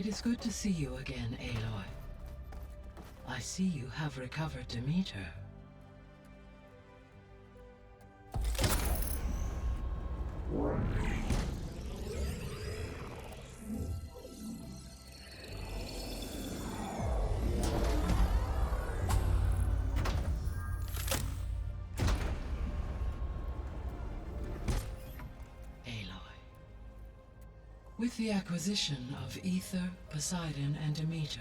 It is good to see you again, Aloy. I see you have recovered Demeter. With the acquisition of Ether, Poseidon, and Demeter,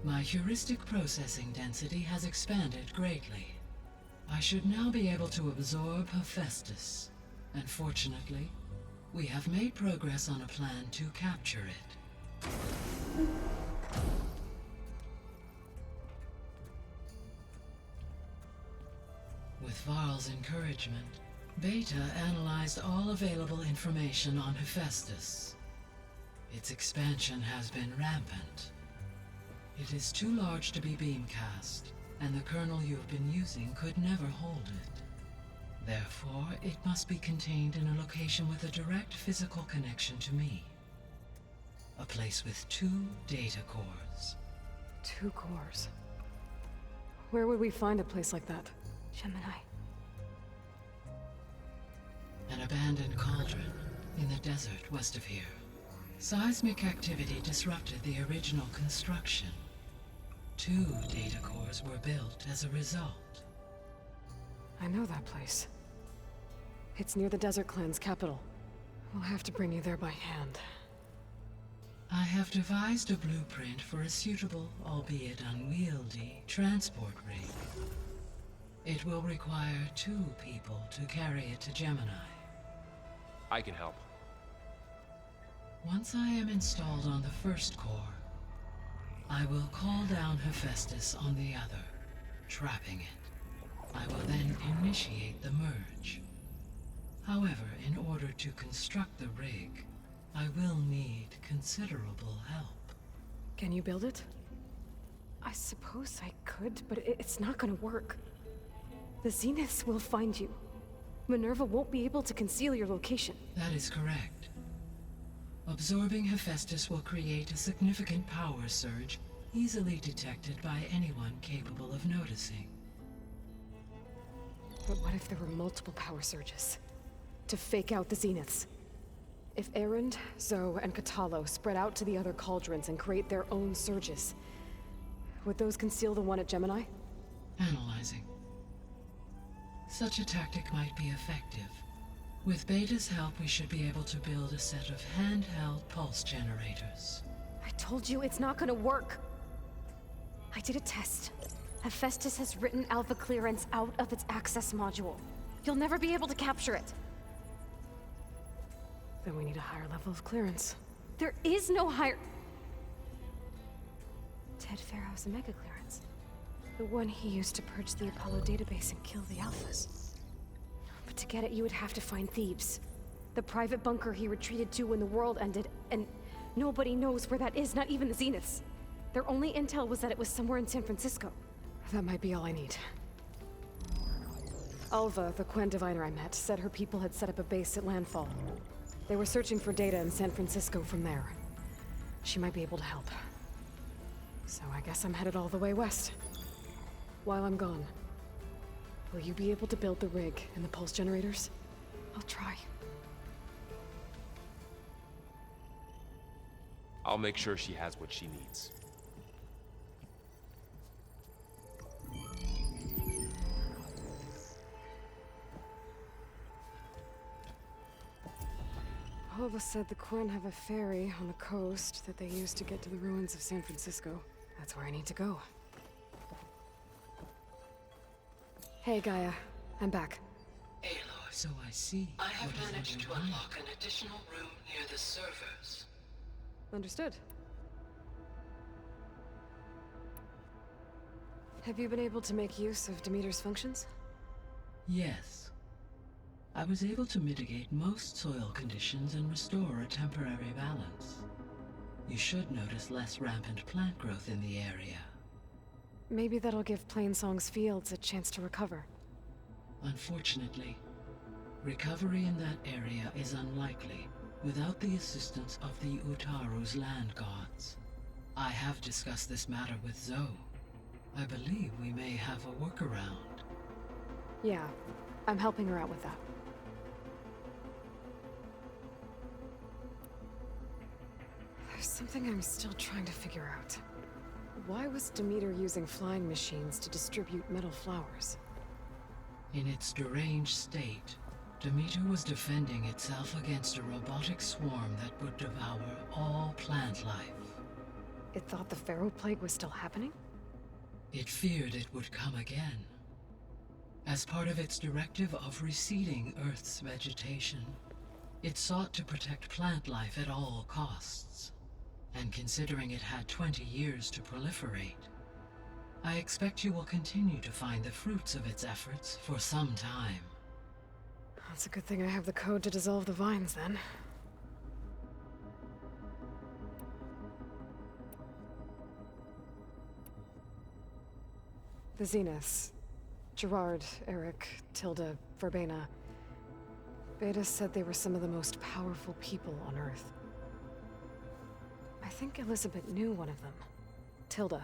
my heuristic processing density has expanded greatly. I should now be able to absorb Hephaestus, and fortunately, we have made progress on a plan to capture it. With Varl's encouragement, Beta analyzed all available information on Hephaestus. Its expansion has been rampant. It is too large to be beamcast, and the kernel you have been using could never hold it. Therefore, it must be contained in a location with a direct physical connection to me. A place with 2 data cores. 2 cores? Where would we find a place like that? Gemini. An abandoned cauldron in the desert west of here. Seismic activity disrupted the original construction. 2 data cores were built as a result. I know that place. It's near the Desert Clan's capital. We'll have to bring you there by hand. I have devised a blueprint for a suitable, albeit unwieldy, transport rig. It will require 2 people to carry it to Gemini. I can help. Once I am installed on the first core, I will call down Hephaestus on the other, trapping it. I will then initiate the merge. However, in order to construct the rig, I will need considerable help. Can you build it? I suppose I could, but it's not gonna work. The Zeniths will find you. Minerva won't be able to conceal your location. That is correct. Absorbing Hephaestus will create a significant power surge, easily detected by anyone capable of noticing. But what if there were multiple power surges? To fake out the Zeniths? If Erend, Zoe, and Katalo spread out to the other cauldrons and create their own surges, would those conceal the one at Gemini? Analyzing. Such a tactic might be effective. With Beta's help, we should be able to build a set of handheld pulse generators. I told you it's not gonna work. I did a test. Hephaestus has written Alpha clearance out of its access module. You'll never be able to capture it. Then we need a higher level of clearance. There is no higher... Ted Pharaoh's Omega clearance. The one he used to purge the Apollo database and kill the Alphas. But to get it, you would have to find Thebes. The private bunker he retreated to when the world ended, and nobody knows where that is, not even the Zeniths. Their only intel was that it was somewhere in San Francisco. That might be all I need. Alva, the Quen diviner I met, said her people had set up a base at Landfall. They were searching for data in San Francisco from there. She might be able to help. So I guess I'm headed all the way west. While I'm gone, will you be able to build the rig and the pulse generators? I'll try. I'll make sure she has what she needs. Alva said the Quen have a ferry on the coast that they use to get to the ruins of San Francisco. That's where I need to go. Hey, Gaia. I'm back. Aloy, so I see. I have managed to unlock an additional room near the servers. Understood. Have you been able to make use of Demeter's functions? Yes. I was able to mitigate most soil conditions and restore a temporary balance. You should notice less rampant plant growth in the area. Maybe that'll give Plainsong's fields a chance to recover. Unfortunately, recovery in that area is unlikely without the assistance of the Utaru's land gods. I have discussed this matter with Zoe. I believe we may have a workaround. Yeah, I'm helping her out with that. There's something I'm still trying to figure out. Why was Demeter using flying machines to distribute metal flowers? In its deranged state, Demeter was defending itself against a robotic swarm that would devour all plant life. It thought the Pharaoh Plague was still happening? It feared it would come again. As part of its directive of reseeding Earth's vegetation, it sought to protect plant life at all costs. And considering it had 20 years to proliferate, I expect you will continue to find the fruits of its efforts for some time. That's a good thing I have the code to dissolve the vines, then. The Zeniths. Gerard, Eric, Tilda, Verbena. Beta said they were some of the most powerful people on Earth. I think Elizabeth knew one of them. Tilda.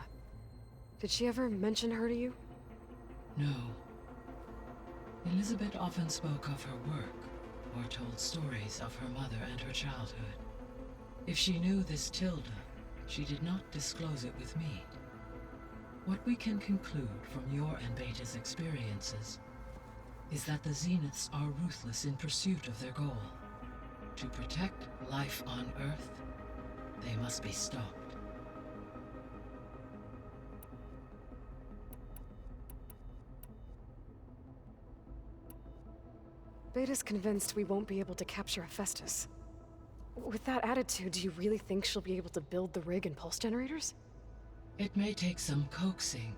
Did she ever mention her to you? No. Elizabeth often spoke of her work, or told stories of her mother and her childhood. If she knew this Tilda, she did not disclose it with me. What we can conclude from your and Beta's experiences is that the Zeniths are ruthless in pursuit of their goal. To protect life on Earth, they must be stopped. Beta's convinced we won't be able to capture Hephaestus. With that attitude, do you really think she'll be able to build the rig and pulse generators? It may take some coaxing,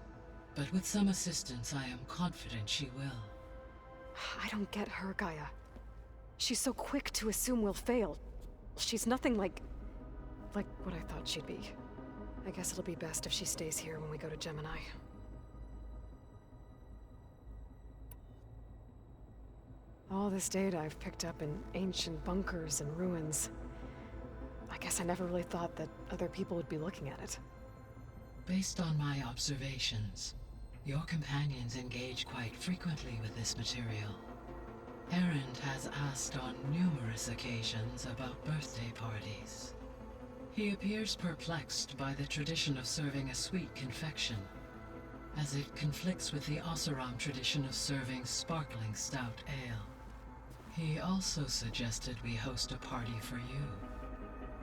but with some assistance I am confident she will. I don't get her, Gaia. She's so quick to assume we'll fail. She's nothing like what I thought she'd be. I guess it'll be best if she stays here when we go to Gemini. All this data I've picked up in ancient bunkers and ruins. I guess I never really thought that other people would be looking at it. Based on my observations, your companions engage quite frequently with this material. Erend has asked on numerous occasions about birthday parties. He appears perplexed by the tradition of serving a sweet confection, as it conflicts with the Oseram tradition of serving sparkling stout ale. He also suggested we host a party for you,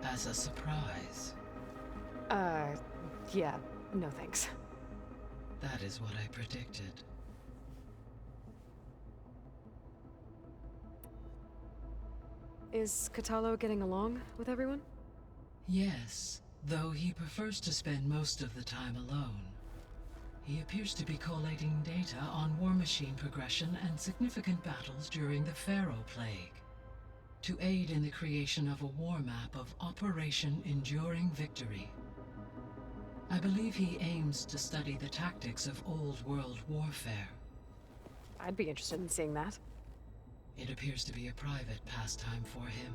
as a surprise. Yeah, no thanks. That is what I predicted. Is Katalo getting along with everyone? Yes, though he prefers to spend most of the time alone. He appears to be collating data on war machine progression and significant battles during the Pharaoh Plague, to aid in the creation of a war map of Operation Enduring Victory. I believe he aims to study the tactics of Old World warfare. I'd be interested in seeing that. It appears to be a private pastime for him.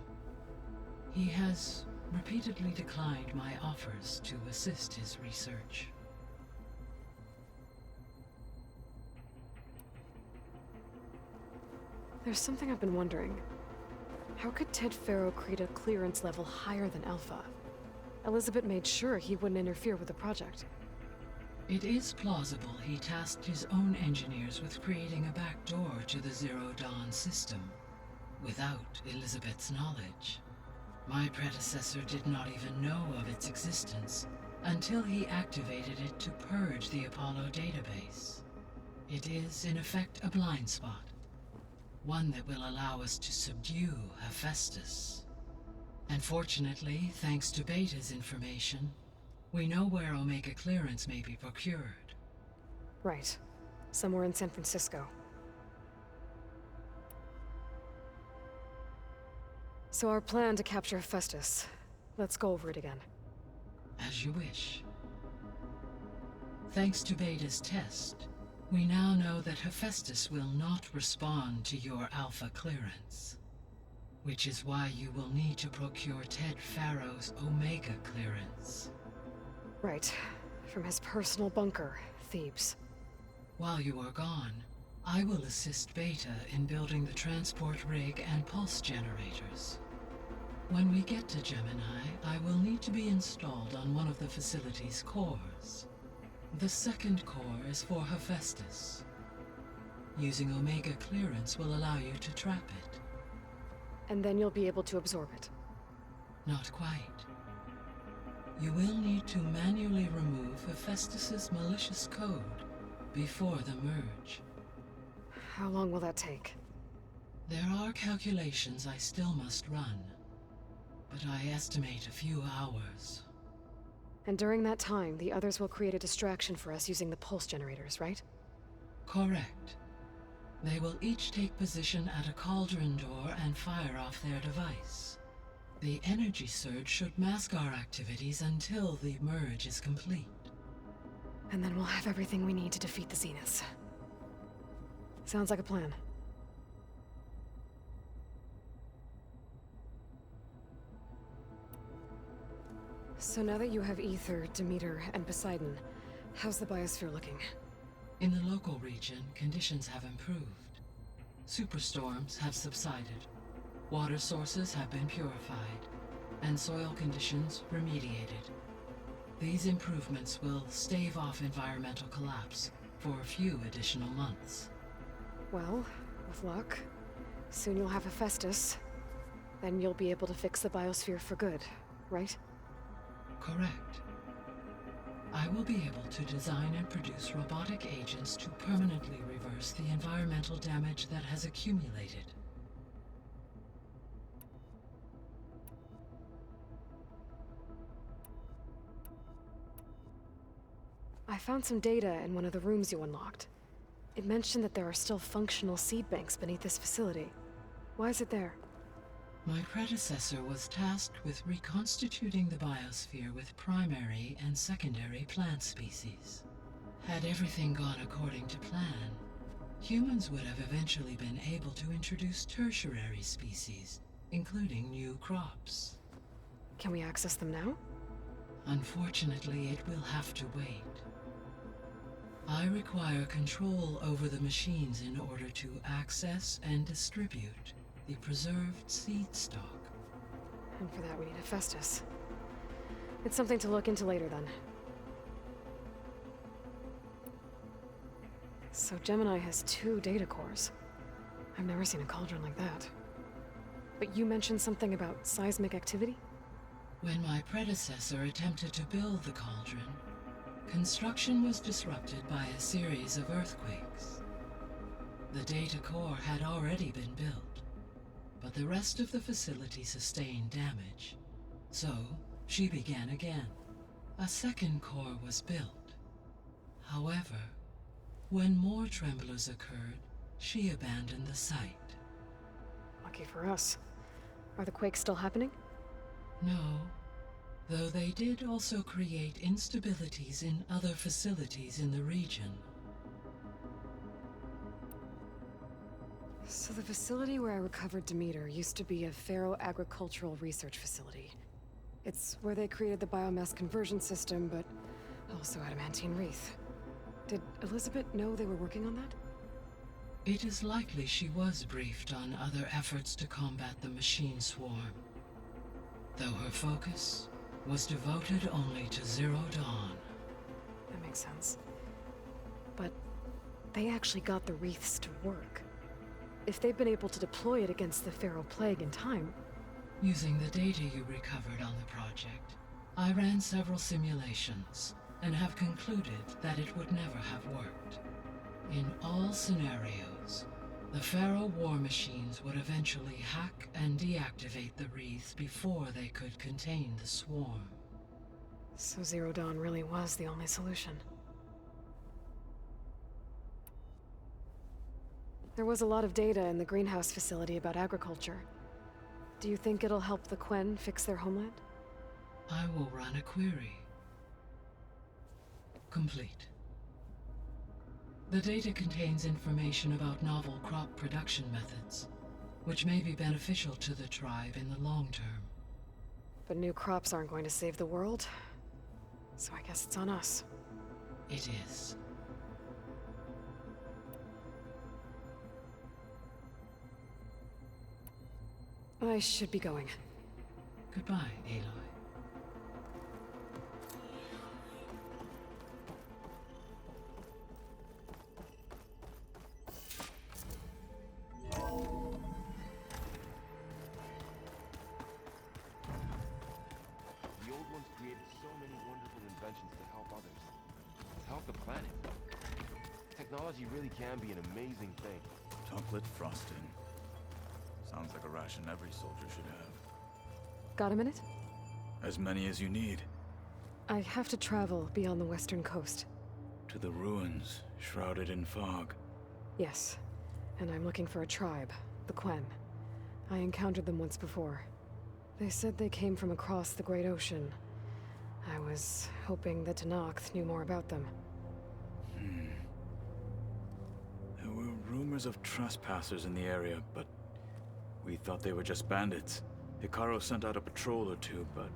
He has repeatedly declined my offers to assist his research. There's something I've been wondering. How could Ted Faro create a clearance level higher than Alpha? Elizabeth made sure he wouldn't interfere with the project. It is plausible he tasked his own engineers with creating a backdoor to the Zero Dawn system, without Elizabeth's knowledge. My predecessor did not even know of its existence until he activated it to purge the Apollo database. It is, in effect, a blind spot. One that will allow us to subdue Hephaestus. And fortunately, thanks to Beta's information, we know where Omega clearance may be procured. Right. Somewhere in San Francisco. So our plan to capture Hephaestus. Let's go over it again. As you wish. Thanks to Beta's test, we now know that Hephaestus will not respond to your Alpha clearance. Which is why you will need to procure Ted Faro's Omega clearance. Right. From his personal bunker, Thebes. While you are gone, I will assist Beta in building the transport rig and pulse generators. When we get to Gemini, I will need to be installed on one of the facility's cores. The second core is for Hephaestus. Using Omega clearance will allow you to trap it. And then you'll be able to absorb it. Not quite. You will need to manually remove Hephaestus's malicious code before the merge. How long will that take? There are calculations I still must run, but I estimate a few hours. And during that time, the others will create a distraction for us using the pulse generators, right? Correct. They will each take position at a cauldron door and fire off their device. The energy surge should mask our activities until the merge is complete. And then we'll have everything we need to defeat the Zeniths. Sounds like a plan. So now that you have Ether, Demeter, and Poseidon, how's the biosphere looking? In the local region, conditions have improved. Superstorms have subsided, water sources have been purified, and soil conditions remediated. These improvements will stave off environmental collapse for a few additional months. Well, with luck, soon you'll have Hephaestus. Then you'll be able to fix the biosphere for good, right? Correct. I will be able to design and produce robotic agents to permanently reverse the environmental damage that has accumulated. I found some data in one of the rooms you unlocked. It mentioned that there are still functional seed banks beneath this facility. Why is it there? My predecessor was tasked with reconstituting the biosphere with primary and secondary plant species. Had everything gone according to plan, humans would have eventually been able to introduce tertiary species, including new crops. Can we access them now? Unfortunately, it will have to wait. I require control over the machines in order to access and distribute the preserved seed stock. And for that we need Hephaestus. It's something to look into later then. So Gemini has 2 data cores. I've never seen a cauldron like that. But you mentioned something about seismic activity? When my predecessor attempted to build the cauldron, construction was disrupted by a series of earthquakes. The data core had already been built, but the rest of the facility sustained damage. So, she began again. A second core was built. However, when more tremblers occurred, she abandoned the site. Lucky for us. Are the quakes still happening? No, though they did also create instabilities in other facilities in the region. So the facility where I recovered Demeter used to be a Pharaoh agricultural research facility. It's where they created the biomass conversion system, but also adamantine wreath. Did Elizabeth know they were working on that? It is likely she was briefed on other efforts to combat the machine swarm, though her focus was devoted only to Zero Dawn. That makes sense. But they actually got the wreaths to work. If they've been able to deploy it against the Pharaoh Plague in time... Using the data you recovered on the project, I ran several simulations and have concluded that it would never have worked. In all scenarios, the Pharaoh war machines would eventually hack and deactivate the wreaths before they could contain the swarm. So Zero Dawn really was the only solution. There was a lot of data in the greenhouse facility about agriculture. Do you think it'll help the Quen fix their homeland? I will run a query. Complete. The data contains information about novel crop production methods, which may be beneficial to the tribe in the long term. But new crops aren't going to save the world. So I guess it's on us. It is. I should be going. Goodbye, Aloy. The old ones created so many wonderful inventions to help others. To help the planet. Technology really can be an amazing thing. Chocolate frosting. Sounds like a ration every soldier should have. Got a minute? As many as you need. I have to travel beyond the western coast. To the ruins, shrouded in fog. Yes, and I'm looking for a tribe, the Quen. I encountered them once before. They said they came from across the Great Ocean. I was hoping that Tenakth knew more about them. There were rumors of trespassers in the area, but we thought they were just bandits. Hekarro sent out a patrol or two, but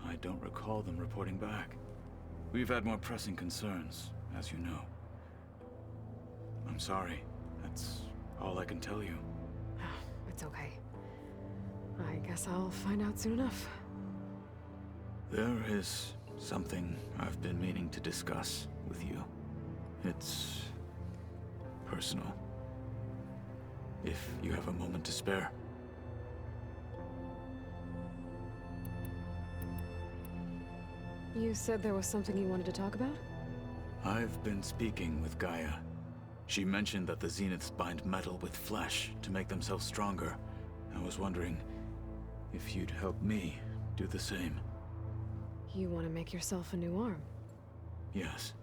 I don't recall them reporting back. We've had more pressing concerns, as you know. I'm sorry. That's all I can tell you. It's okay. I guess I'll find out soon enough. There is something I've been meaning to discuss with you. It's personal. If you have a moment to spare. You said there was something you wanted to talk about? I've been speaking with Gaia. She mentioned that the Zeniths bind metal with flesh to make themselves stronger. I was wondering if you'd help me do the same. You want to make yourself a new arm? Yes.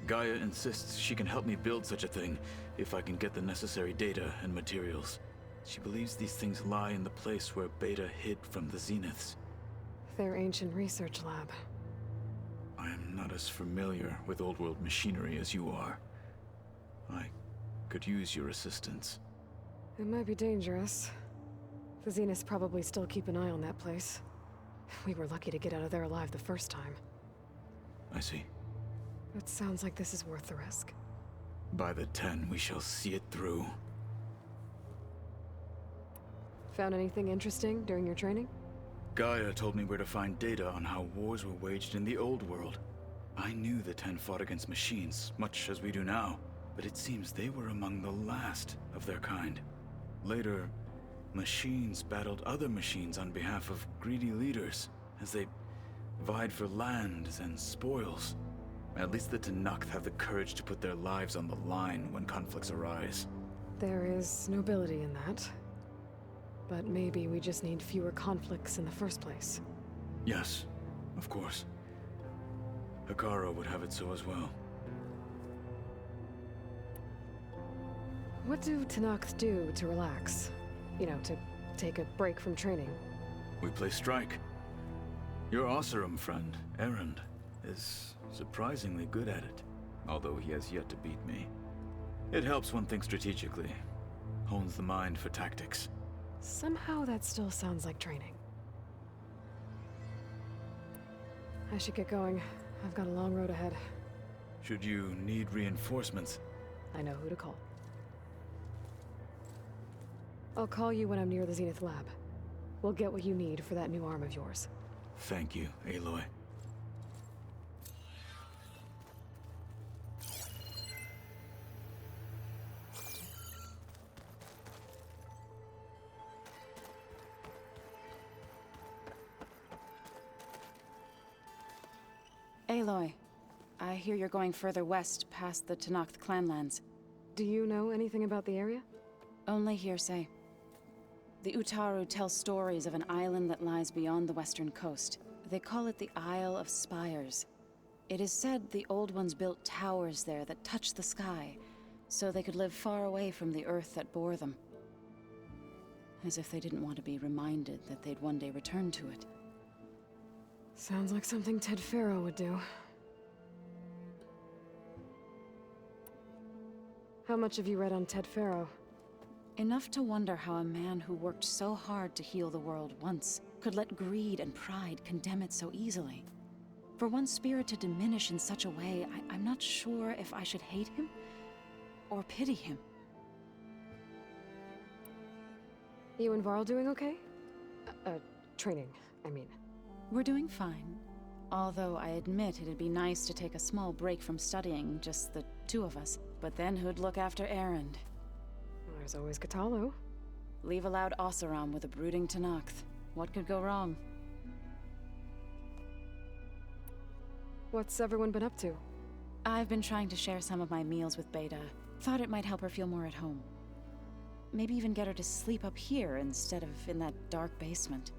Gaia insists she can help me build such a thing if I can get the necessary data and materials. She believes these things lie in the place where Beta hid from the Zeniths. Their ancient research lab. I am not as familiar with old-world machinery as you are. I could use your assistance. It might be dangerous. The Zeniths probably still keep an eye on that place. We were lucky to get out of there alive the first time. I see. It sounds like this is worth the risk. By the 10, we shall see it through. Found anything interesting during your training? Gaia told me where to find data on how wars were waged in the old world. I knew the 10 fought against machines, much as we do now, but it seems they were among the last of their kind. Later, machines battled other machines on behalf of greedy leaders, as they vied for lands and spoils. At least the Tenakth have the courage to put their lives on the line when conflicts arise. There is nobility in that. But maybe we just need fewer conflicts in the first place. Yes, of course. Hekarro would have it so as well. What do Tenakth do to relax? You know, to take a break from training? We play strike. Your Oseram friend, Erend, is surprisingly good at it, although he has yet to beat me. It helps one think strategically, hones the mind for tactics. Somehow that still sounds like training. I should get going. I've got a long road ahead. Should you need reinforcements? I know who to call. I'll call you when I'm near the Zenith lab. We'll get what you need for that new arm of yours. Thank you, Aloy. Aloy, I hear you're going further west past the Tenakth clanlands. Do you know anything about the area? Only hearsay. The Utaru tell stories of an island that lies beyond the western coast. They call it the Isle of Spires. It is said the Old Ones built towers there that touch the sky, so they could live far away from the earth that bore them. As if they didn't want to be reminded that they'd one day return to it. Sounds like something Ted Faro would do. How much have you read on Ted Faro? Enough to wonder how a man who worked so hard to heal the world once could let greed and pride condemn it so easily. For one spirit to diminish in such a way, I'm not sure if I should hate him or pity him. You and Varl doing okay? Training, I mean. We're doing fine. Although I admit it'd be nice to take a small break from studying, just the two of us. But then who'd look after Erend? There's always Katalo. Leave a loud Oseram with a brooding Tenakth. What could go wrong? What's everyone been up to? I've been trying to share some of my meals with Beta. Thought it might help her feel more at home. Maybe even get her to sleep up here instead of in that dark basement.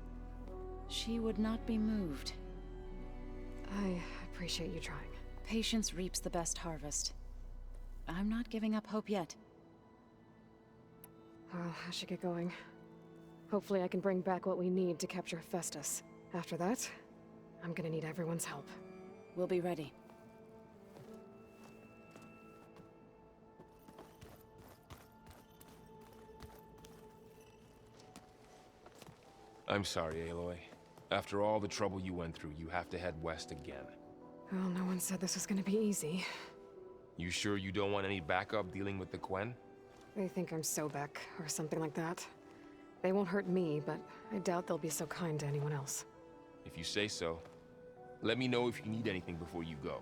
She would not be moved. I appreciate you trying. Patience reaps the best harvest. I'm not giving up hope yet. Well, I should get going. Hopefully I can bring back what we need to capture Hephaestus. After that, I'm gonna need everyone's help. We'll be ready. I'm sorry, Aloy. After all the trouble you went through, you have to head west again. Well, no one said this was gonna be easy. You sure you don't want any backup dealing with the Quen? They think I'm Sobek, or something like that. They won't hurt me, but I doubt they'll be so kind to anyone else. If you say so. Let me know if you need anything before you go.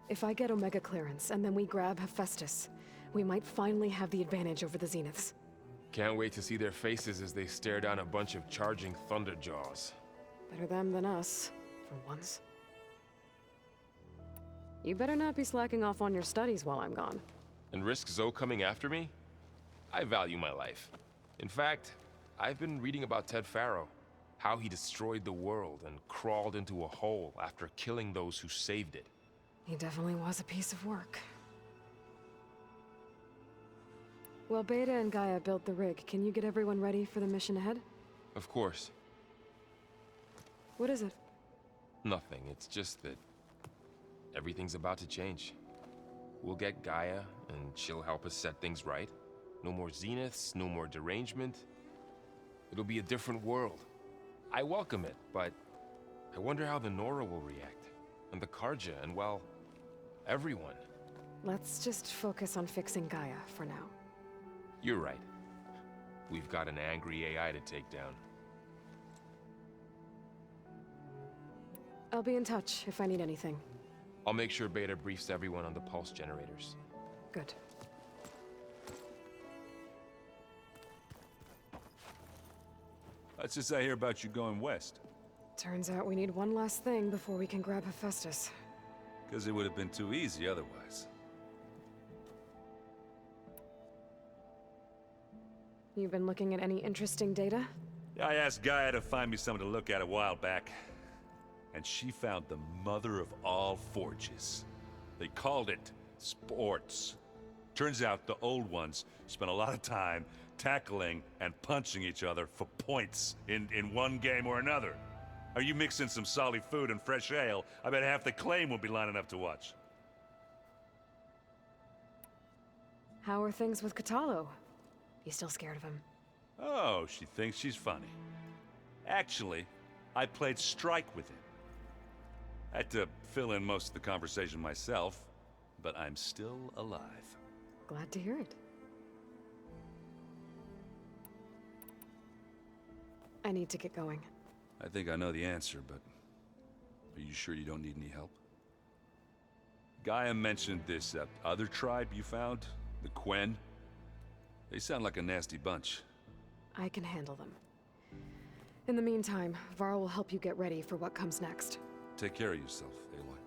If I get Omega clearance, and then we grab Hephaestus, we might finally have the advantage over the Zeniths. Can't wait to see their faces as they stare down a bunch of charging Thunderjaws. Better them than us, for once. You better not be slacking off on your studies while I'm gone. And risk Zoe coming after me? I value my life. In fact, I've been reading about Ted Faro. How he destroyed the world and crawled into a hole after killing those who saved it. He definitely was a piece of work. Well, Beta and Gaia built the rig. Can you get everyone ready for the mission ahead? Of course. What is it? Nothing. It's just that everything's about to change. We'll get Gaia, and she'll help us set things right. No more Zeniths, no more derangement. It'll be a different world. I welcome it, but I wonder how the Nora will react. And the Karja, and well, everyone. Let's just focus on fixing Gaia for now. You're right. We've got an angry AI to take down. I'll be in touch if I need anything. I'll make sure Beta briefs everyone on the pulse generators. Good. What's this I hear about you going west? Turns out we need one last thing before we can grab Hephaestus. Because it would have been too easy otherwise. You've been looking at any interesting data? I asked Gaia to find me something to look at a while back. And she found the mother of all forges. They called it sports. Turns out the old ones spent a lot of time tackling and punching each other for points in one game or another. Are you mixing some solid food and fresh ale? I bet half the claim will be lining up to watch. How are things with Katalo? You still scared of him? Oh, she thinks she's funny. Actually, I played strike with him. I had to fill in most of the conversation myself, but I'm still alive. Glad to hear it. I need to get going. I think I know the answer, but are you sure you don't need any help? Gaia mentioned this other tribe you found, the Quen. They sound like a nasty bunch. I can handle them. In the meantime, Varl will help you get ready for what comes next. Take care of yourself, Aloy.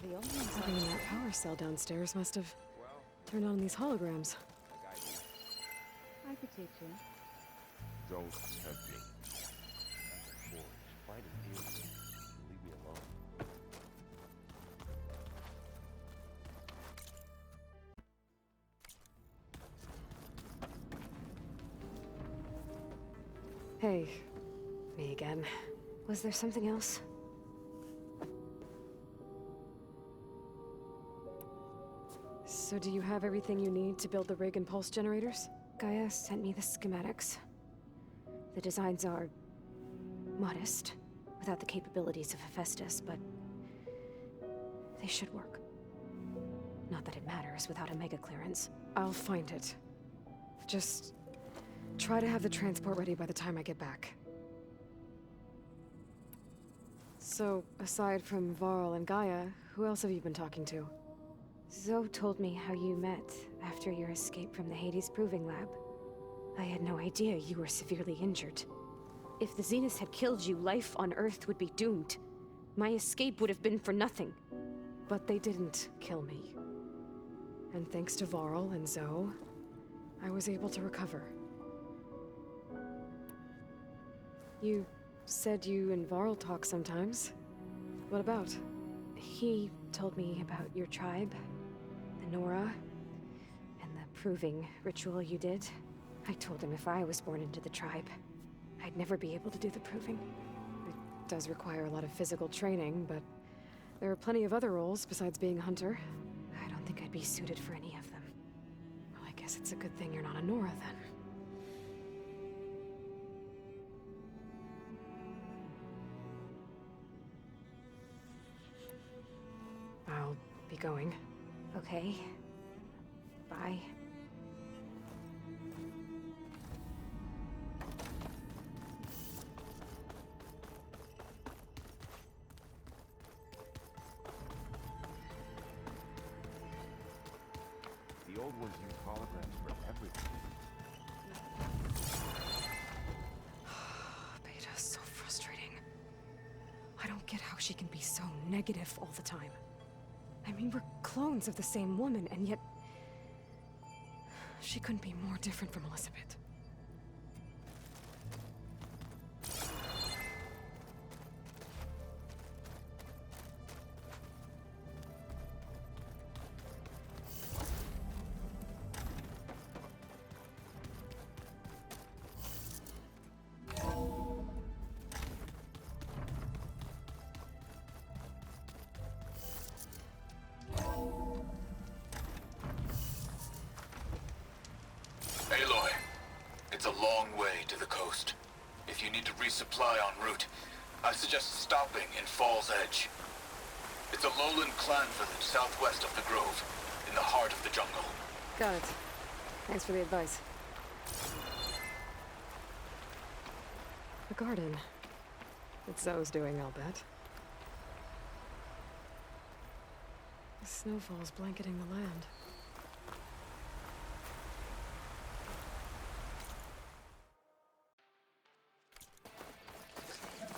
The old ones Something in that power cell downstairs must have turned on these holograms. I could teach you. Don't tempt me. Boy, fight an alien. Leave me alone. Hey, me again. Was there something else? So do you have everything you need to build the rig and pulse generators? Gaia sent me the schematics. The designs are modest, without the capabilities of Hephaestus, but they should work. Not that it matters without a mega clearance. I'll find it. Just try to have the transport ready by the time I get back. So, aside from Varl and Gaia, who else have you been talking to? Zoe told me how you met after your escape from the Hades Proving Lab. I had no idea you were severely injured. If the Zeniths had killed you, life on Earth would be doomed. My escape would have been for nothing. But they didn't kill me. And thanks to Varl and Zoe, I was able to recover. You said you and Varl talk sometimes. What about? He told me about your tribe, the Nora, and the proving ritual you did. I told him if I was born into the tribe, I'd never be able to do the proving. It does require a lot of physical training, but there are plenty of other roles besides being a hunter. I don't think I'd be suited for any of them. Well, I guess it's a good thing you're not a Nora, then. I'll be going. Okay. Bye. The old ones use holograms for everything. Beta's so frustrating. I don't get how she can be so negative all the time. I mean, we're clones of the same woman, and yet she couldn't be more different from Elizabeth. Aloy, it's a long way to the coast. If you need to resupply en route, I suggest stopping in Fall's Edge. It's a lowland clan village southwest of the Grove, in the heart of the jungle. Got it. Thanks for the advice. The garden. It's Zoe's doing, I'll bet. The snowfall's blanketing the land.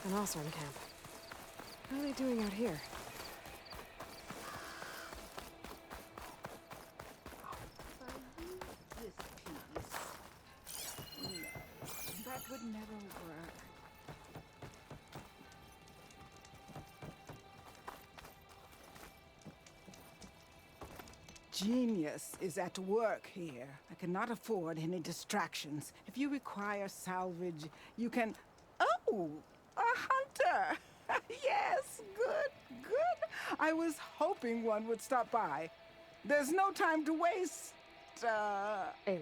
An Osram camp. What are they doing out here? This piece. No, that would never work. Genius is at work here. I cannot afford any distractions. If you require salvage, you can... Oh! A hunter! Yes, good. I was hoping one would stop by. There's no time to waste. Aloy.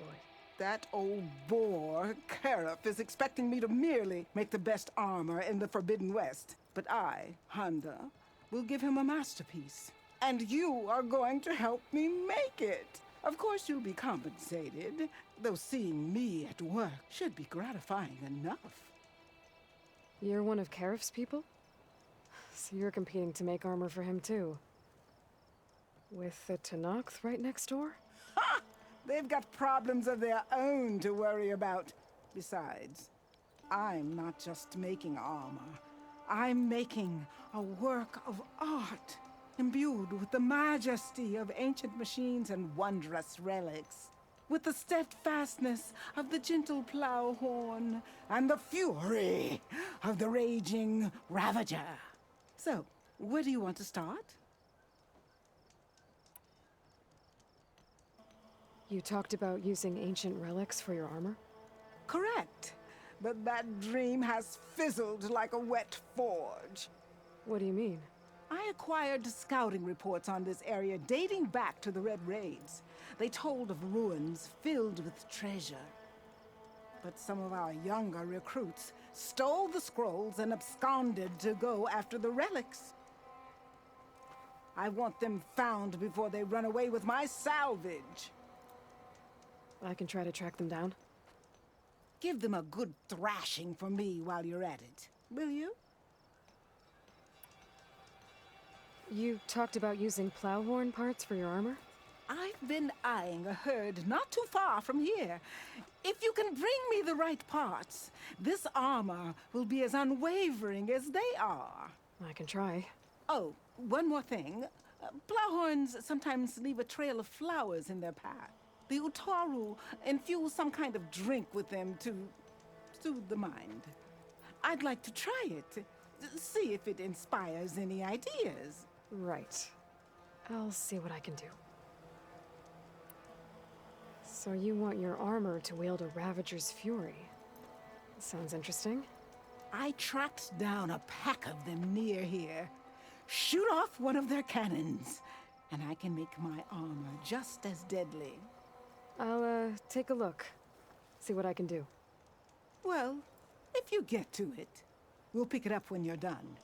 That old boar, Karif, is expecting me to merely make the best armor in the Forbidden West. But I, Honda, will give him a masterpiece. And you are going to help me make it. Of course you'll be compensated, though seeing me at work should be gratifying enough. You're one of Karif's people? So you're competing to make armor for him too. With the Tenakth right next door? Ha! They've got problems of their own to worry about. Besides, I'm not just making armor. I'm making a work of art, imbued with the majesty of ancient machines and wondrous relics, with the steadfastness of the gentle plow horn and the fury of the raging Ravager. So, where do you want to start? You talked about using ancient relics for your armor? Correct. but that dream has fizzled like a wet forge. What do you mean? I acquired scouting reports on this area dating back to the Red Raids. They told of ruins filled with treasure. But some of our younger recruits stole the scrolls and absconded to go after the relics. I want them found before they run away with my salvage. I can try to track them down. Give them a good thrashing for me while you're at it, will you? You talked about using plowhorn parts for your armor? I've been eyeing a herd not too far from here. If you can bring me the right parts, this armor will be as unwavering as they are. I can try. Oh, one more thing. Plowhorns sometimes leave a trail of flowers in their path. The Utaru infuse some kind of drink with them to soothe the mind. I'd like to try it. See if it inspires any ideas. Right. I'll see what I can do. So you want your armor to wield a Ravager's fury? Sounds interesting. I tracked down a pack of them near here. Shoot off one of their cannons, and I can make my armor just as deadly. I'll, take a look. See what I can do. Well, if you get to it, we'll pick it up when you're done.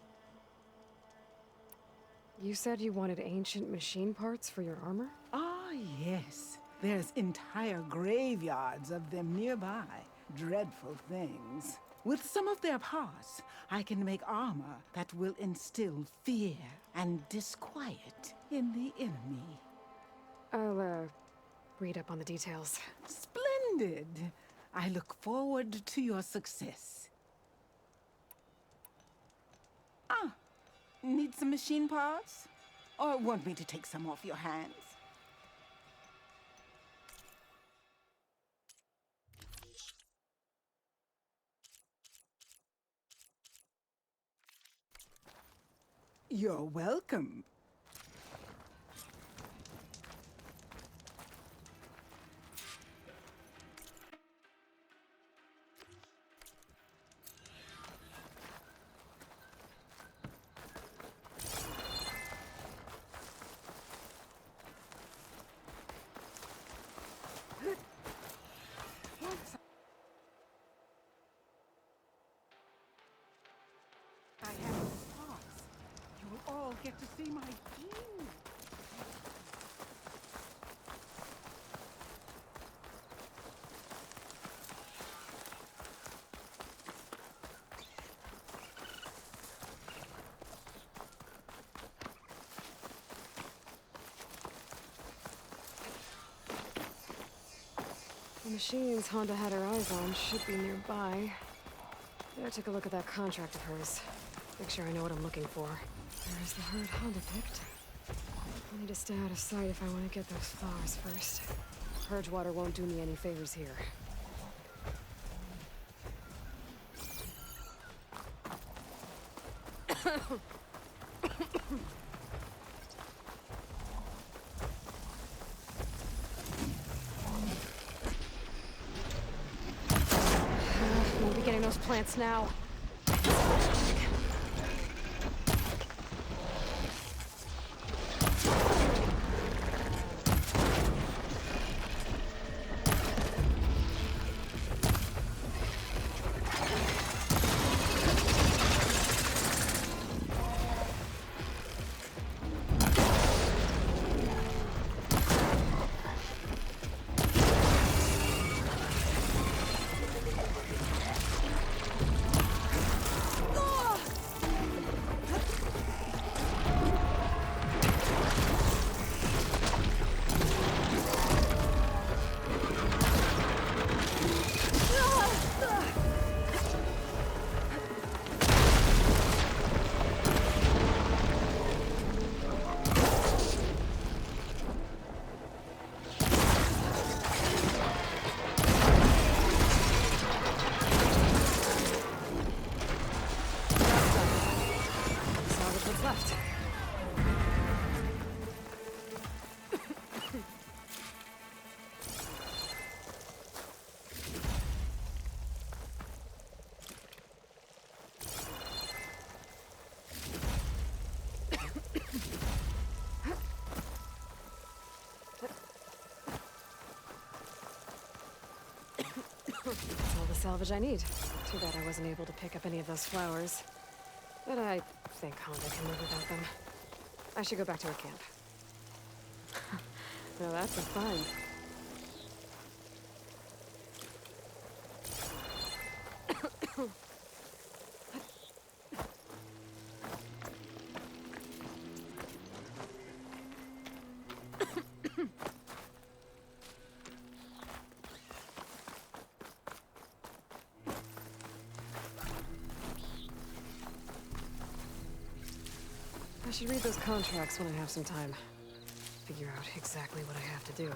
You said you wanted ancient machine parts for your armor? Ah, yes. There's entire graveyards of them nearby. Dreadful things. With some of their parts, I can make armor that will instill fear and disquiet in the enemy. I'll, read up on the details. Splendid! I look forward to your success. Ah, need some machine parts? Or want me to take some off your hands? You're welcome. I have spots. You'll all get to see my genius. The machines Honda had her eyes on should be nearby. Better take a look at that contract of hers. Make sure I know what I'm looking for. There's the herd Honda picked. I need to stay out of sight if I want to get those flowers first. Purge water won't do me any favors here. We'll be getting those plants now. That's all the salvage I need. Too bad I wasn't able to pick up any of those flowers. But I think Honda can live without them. I should go back to her camp. Now that's a find. I should read those contracts when I have some time. Figure out exactly what I have to do.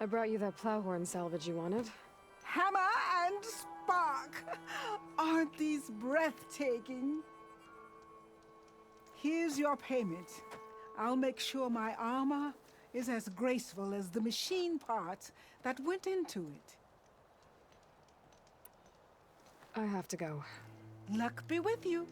I brought you that plowhorn salvage you wanted. Hammer and spark! Aren't these breathtaking? Here's your payment. I'll make sure my armor is as graceful as the machine parts that went into it. I have to go. Luck be with you.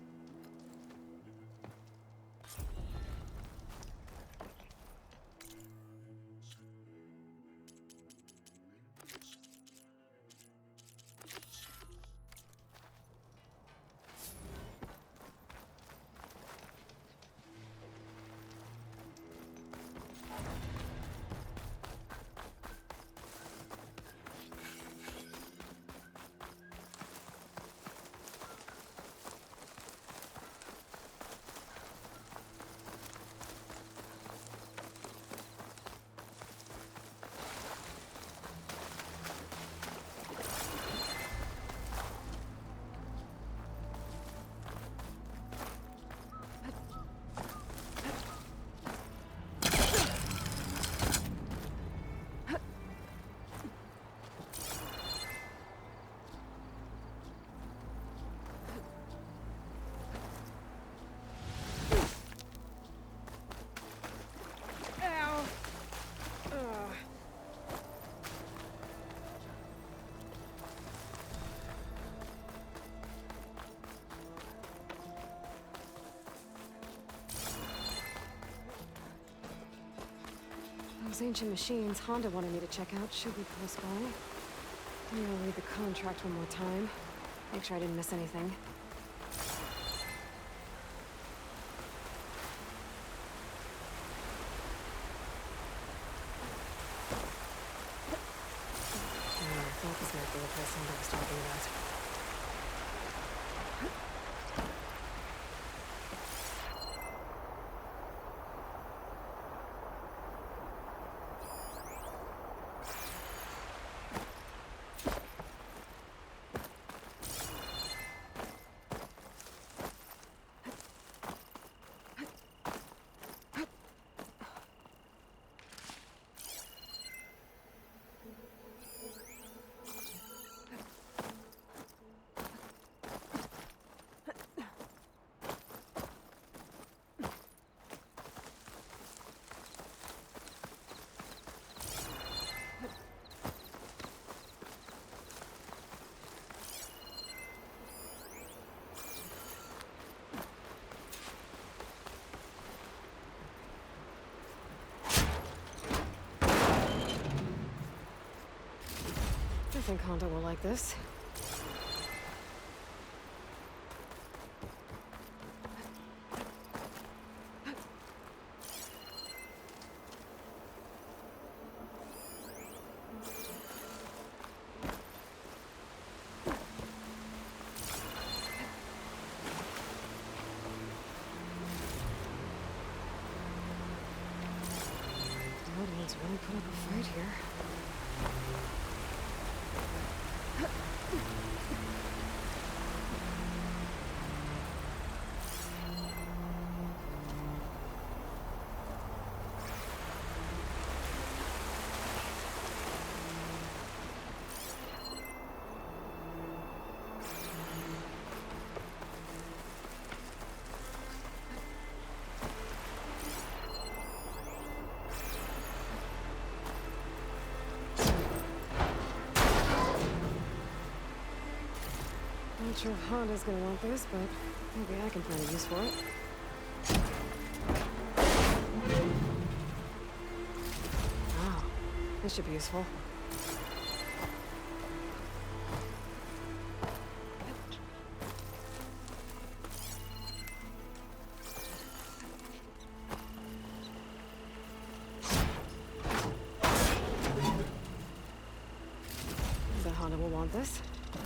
Those ancient machines Honda wanted me to check out should be close by. I'll read the contract one more time. Make sure I didn't miss anything. I thought this might be the place Honda was talking about. I think Honda will like this. Let's really put up a fight here. Not sure if Honda's gonna want this, but maybe I can find a use for it. Oh, this should be useful. Bet Honda will want this.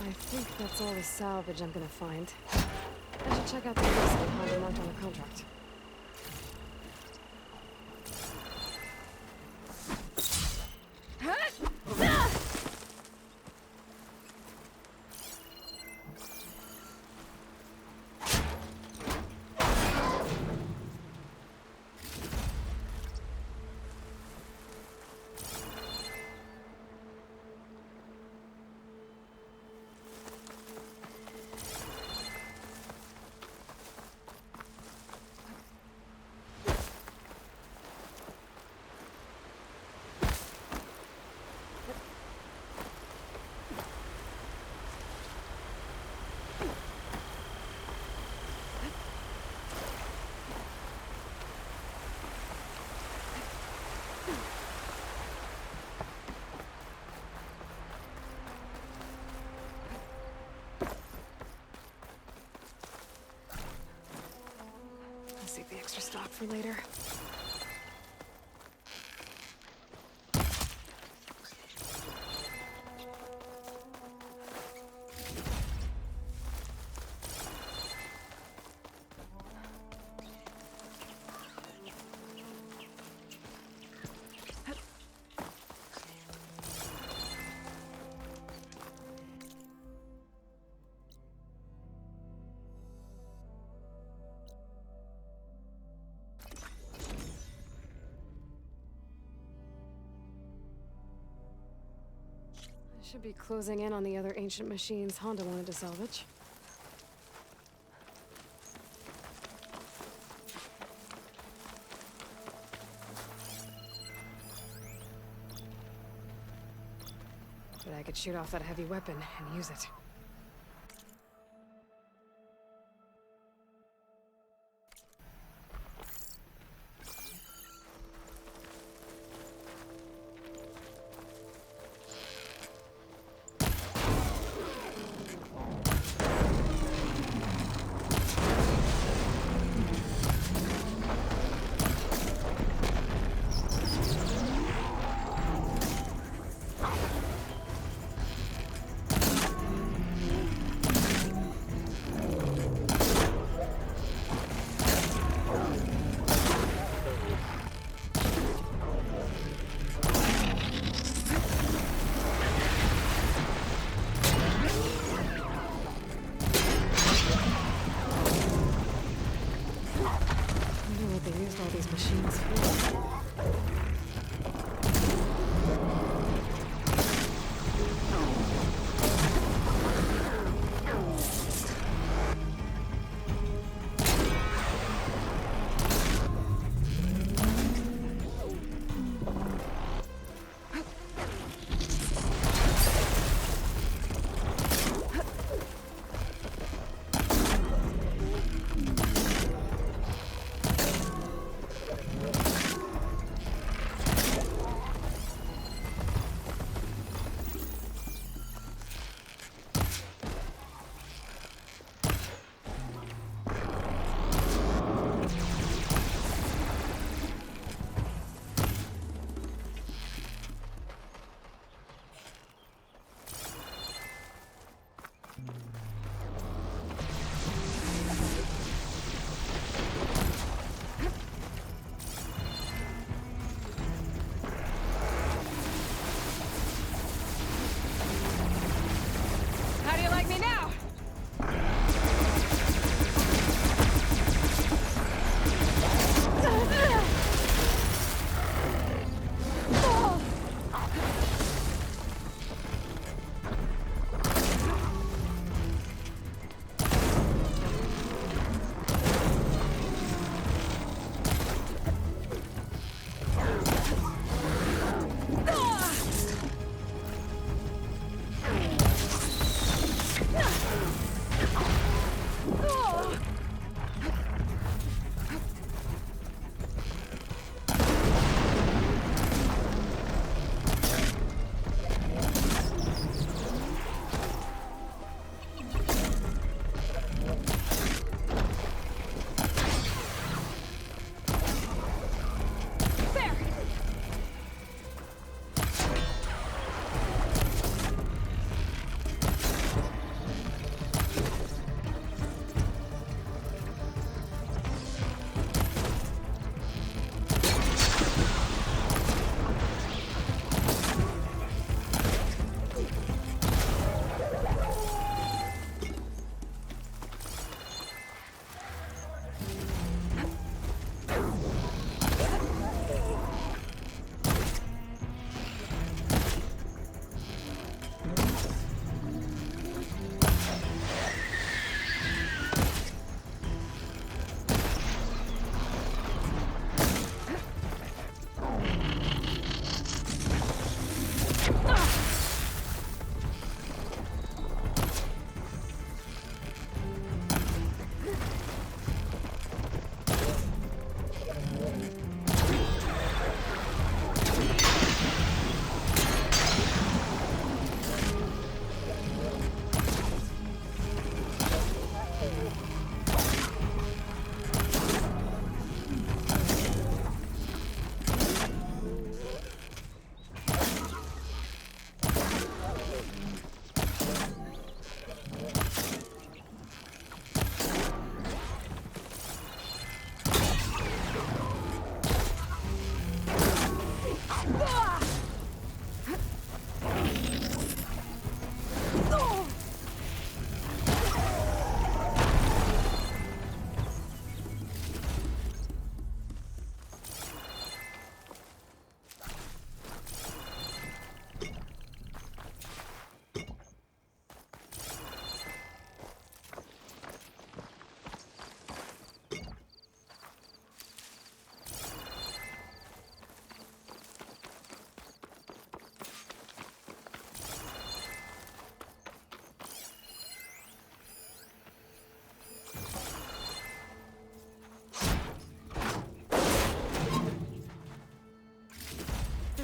I think that's all the salvage I'm gonna find. I should check out the list that Honda marked on the contract. Save the extra stock for later. Should be closing in on the other ancient machines Honda wanted to salvage. But I could shoot off that heavy weapon and use it.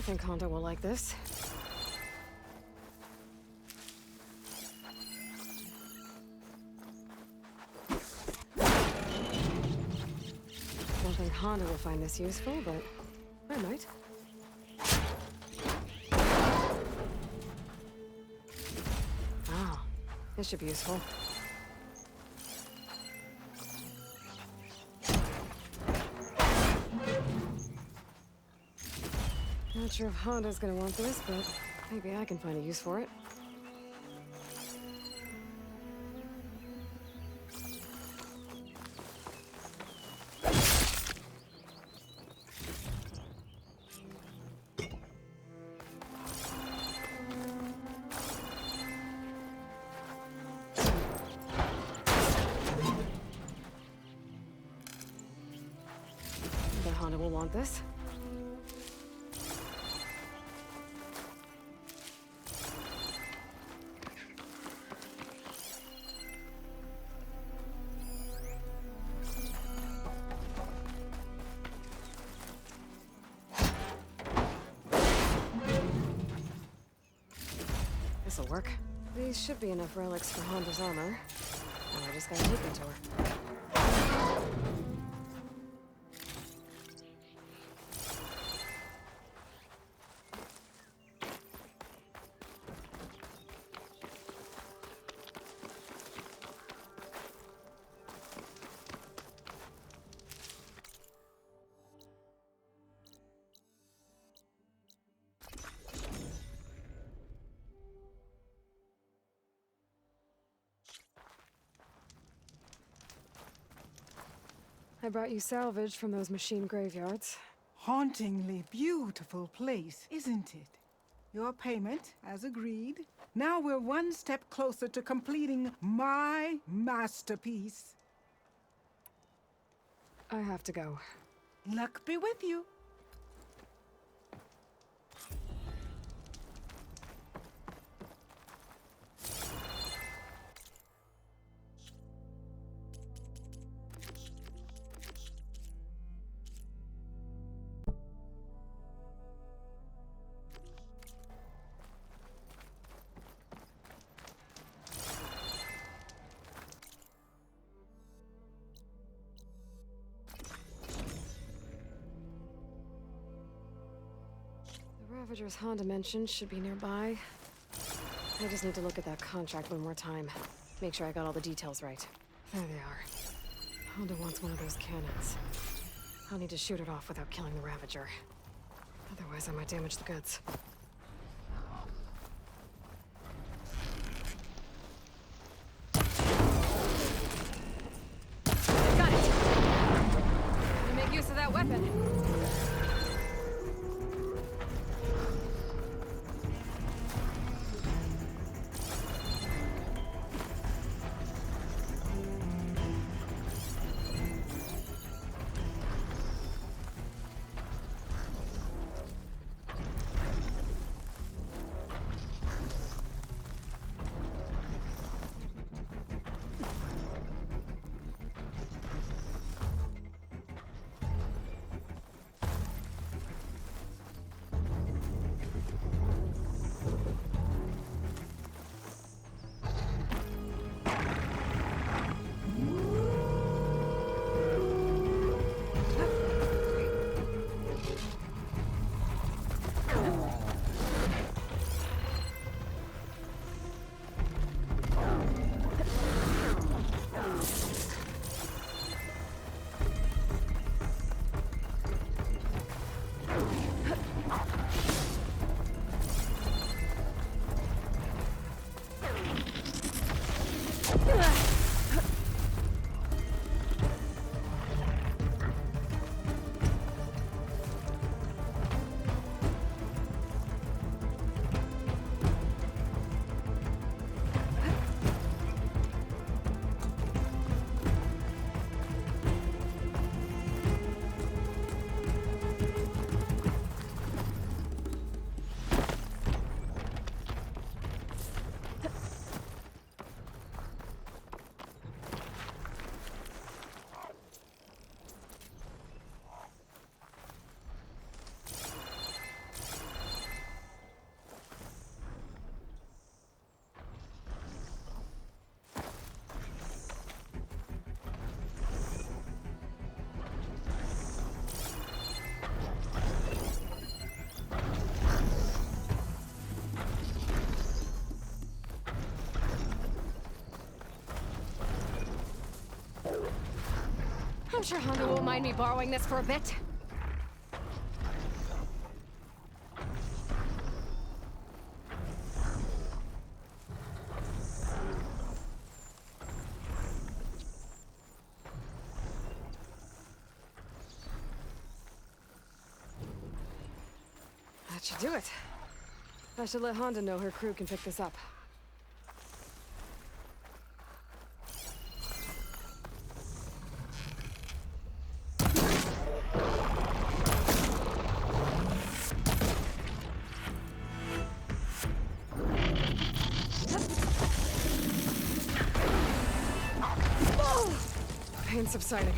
think Honda will like this. Don't think Honda will find this useful, but I might. Ah, this should be useful. Not sure if Honda's gonna want this, but maybe I can find a use for it. But Honda will want this. This'll work. These should be enough relics for Honda's armor. Now I just gotta take them to her. I brought you salvage from those machine graveyards. Hauntingly beautiful place, isn't it? Your payment, as agreed. Now we're one step closer to completing my masterpiece. I have to go. Luck be with you. The Ravager's Honda mentioned should be nearby. I just need to look at that contract one more time. Make sure I got all the details right. There they are. Honda wants one of those cannons. I'll need to shoot it off without killing the Ravager. Otherwise, I might damage the goods. Got it! I'm gonna make use of that weapon. I'm sure Honda won't mind me borrowing this for a bit. That should do it. I should let Honda know her crew can pick this up. Pain subsiding.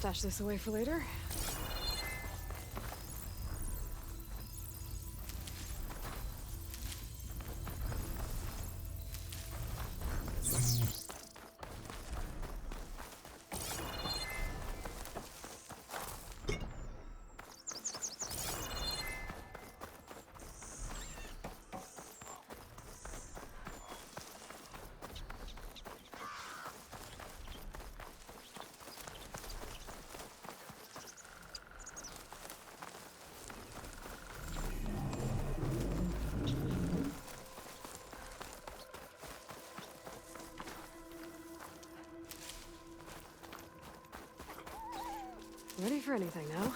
Stash this away for later. Ready for anything now.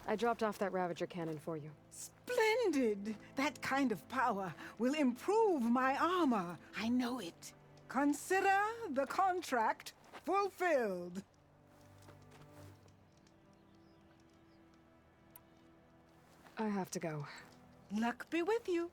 I dropped off that Ravager cannon for you. Splendid! That kind of power will improve my armor. I know it. Consider the contract fulfilled. I have to go. Luck be with you.